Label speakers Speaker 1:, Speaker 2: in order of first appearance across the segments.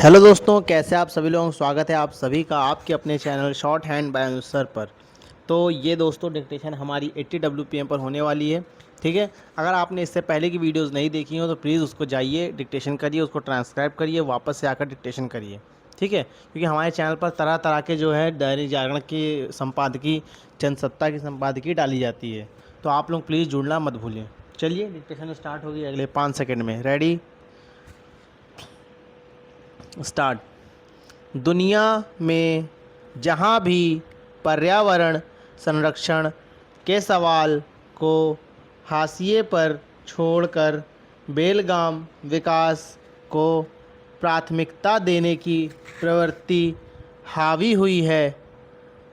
Speaker 1: Hello दोस्तों, कैसे आप सभी लोगों का स्वागत है आप सभी का आपके अपने चैनल शॉर्ट हैंड बाय अनुसर पर। तो ये दोस्तों डिक्टेशन हमारी 80 WPM पर होने वाली है। ठीक है, अगर आपने इससे पहले की वीडियोस नहीं देखी हो तो प्लीज़ उसको जाइए, डिक्टेशन करिए, उसको ट्रांसक्राइब करिए, वापस से आकर डिक्टेशन करिए। ठीक है, क्योंकि हमारे चैनल पर तरह तरह के जो है दैनिक जागरण की संपादकीय, जनसत्ता की संपादकीय डाली जाती है। तो आप लोग प्लीज़ जुड़ना मत भूलिए। चलिए डिक्टेशन स्टार्ट होगी अगले 5 सेकेंड में। Ready, start. दुनिया में जहाँ भी पर्यावरण संरक्षण के सवाल को हाशिए पर छोड़कर बेलगाम विकास को प्राथमिकता देने की प्रवृत्ति हावी हुई है,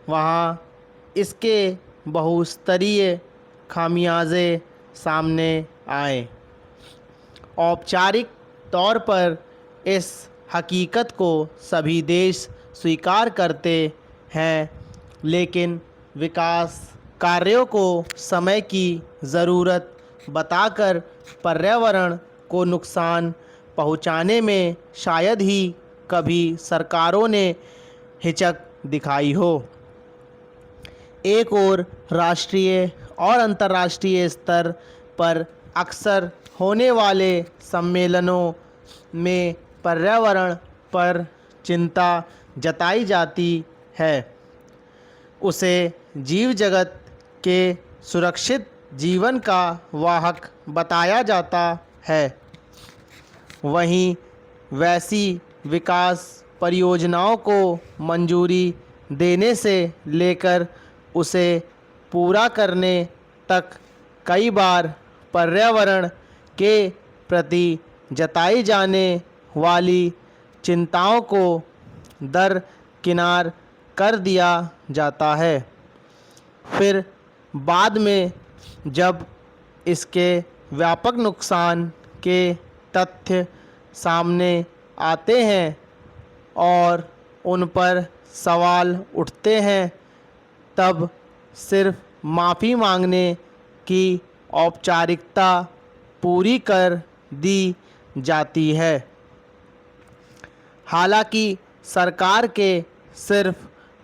Speaker 1: वहाँ इसके बहुस्तरीय खामियाजे सामने आए। औपचारिक तौर पर इस हकीकत को सभी देश स्वीकार करते हैं, लेकिन विकास कार्यों को समय की ज़रूरत बताकर पर्यावरण को नुकसान पहुंचाने में शायद ही कभी सरकारों ने हिचक दिखाई हो। एक और राष्ट्रीय और अंतर्राष्ट्रीय स्तर पर अक्सर होने वाले सम्मेलनों में पर्यावरण पर चिंता जताई जाती है। उसे जीव जगत के सुरक्षित जीवन का वाहक बताया जाता है। वहीं वैसी विकास परियोजनाओं को मंजूरी देने से लेकर उसे पूरा करने तक कई बार पर्यावरण के प्रति जताई जाने वाली चिंताओं को दरकिनार कर दिया जाता है। फिर बाद में जब इसके व्यापक नुकसान के तथ्य सामने आते हैं और उन पर सवाल उठते हैं, तब सिर्फ माफ़ी मांगने की औपचारिकता पूरी कर दी जाती है। हालांकि सरकार के सिर्फ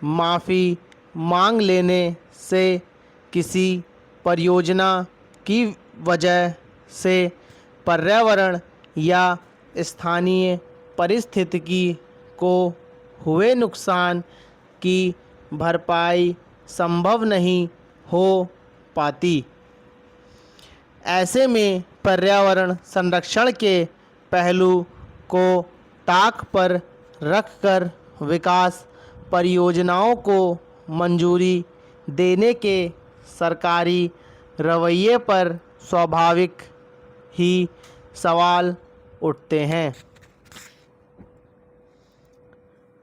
Speaker 1: माफ़ी मांग लेने से किसी परियोजना की वजह से पर्यावरण या स्थानीय पारिस्थितिकी को हुए नुकसान की भरपाई संभव नहीं हो पाती। ऐसे में पर्यावरण संरक्षण के पहलू को ताक पर रखकर विकास परियोजनाओं को मंजूरी देने के सरकारी रवैये पर स्वाभाविक ही सवाल उठते हैं।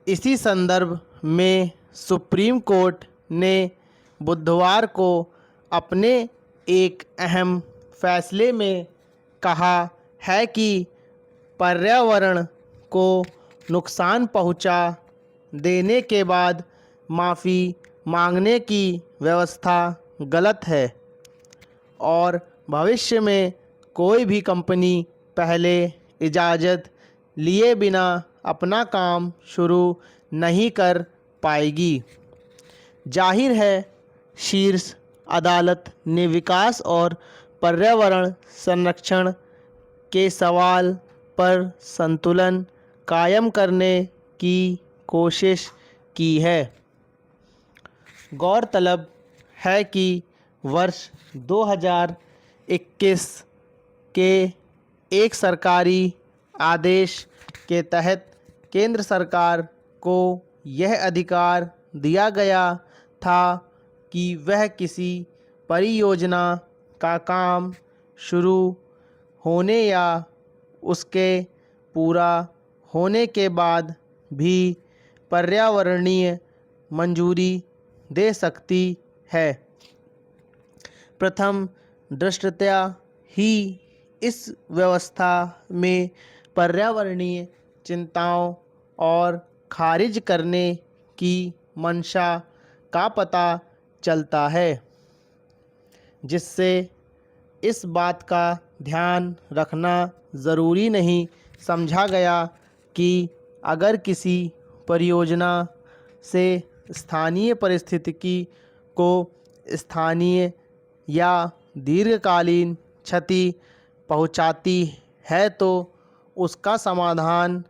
Speaker 1: इसी संदर्भ में सुप्रीम कोर्ट ने बुधवार को अपने एक अहम फैसले में कहा है कि पर्यावरण को नुकसान पहुंचा देने के बाद माफ़ी मांगने की व्यवस्था गलत है और भविष्य में कोई भी कंपनी पहले इजाज़त लिए बिना अपना काम शुरू नहीं कर पाएगी। जाहिर है, शीर्ष अदालत ने विकास और पर्यावरण संरक्षण के सवाल पर संतुलन कायम करने की कोशिश की है। गौरतलब है कि वर्ष 2021 के एक सरकारी आदेश के तहत केंद्र सरकार को यह अधिकार दिया गया था कि वह किसी परियोजना का काम शुरू होने या उसके पूरा होने के बाद भी पर्यावरणीय मंजूरी दे सकती है। प्रथम दृष्टया ही इस व्यवस्था में पर्यावरणीय चिंताओं और खारिज करने की मंशा का पता चलता है, जिससे इस बात का ध्यान रखना ज़रूरी नहीं समझा गया कि अगर किसी परियोजना से स्थानीय पारिस्थितिकी को स्थानीय या दीर्घकालीन क्षति पहुंचाती है तो उसका समाधान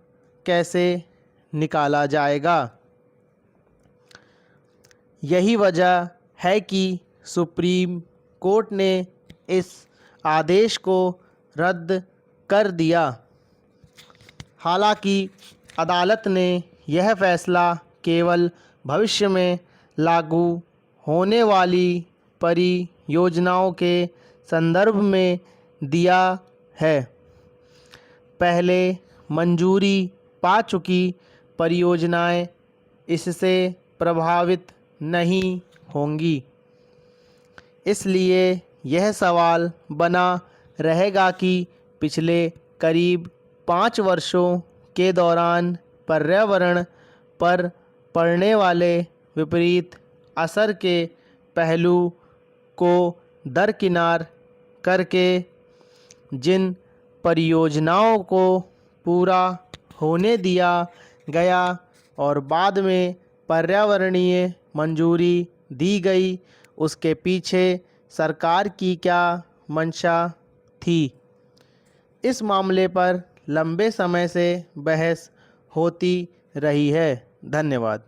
Speaker 1: कैसे निकाला जाएगा। यही वजह है कि सुप्रीम कोर्ट ने इस आदेश को रद्द कर दिया। हालांकि अदालत ने यह फैसला केवल भविष्य में लागू होने वाली परियोजनाओं के संदर्भ में दिया है। पहले मंजूरी पा चुकी परियोजनाएं इससे प्रभावित नहीं होंगी। इसलिए यह सवाल बना रहेगा कि पिछले करीब 5 वर्षों के दौरान पर्यावरण पर पड़ने वाले विपरीत असर के पहलू को दरकिनार करके जिन परियोजनाओं को पूरा होने दिया गया और बाद में पर्यावरणीय मंजूरी दी गई, उसके पीछे सरकार की क्या मंशा थी। इस मामले पर लंबे समय से बहस होती रही है। धन्यवाद।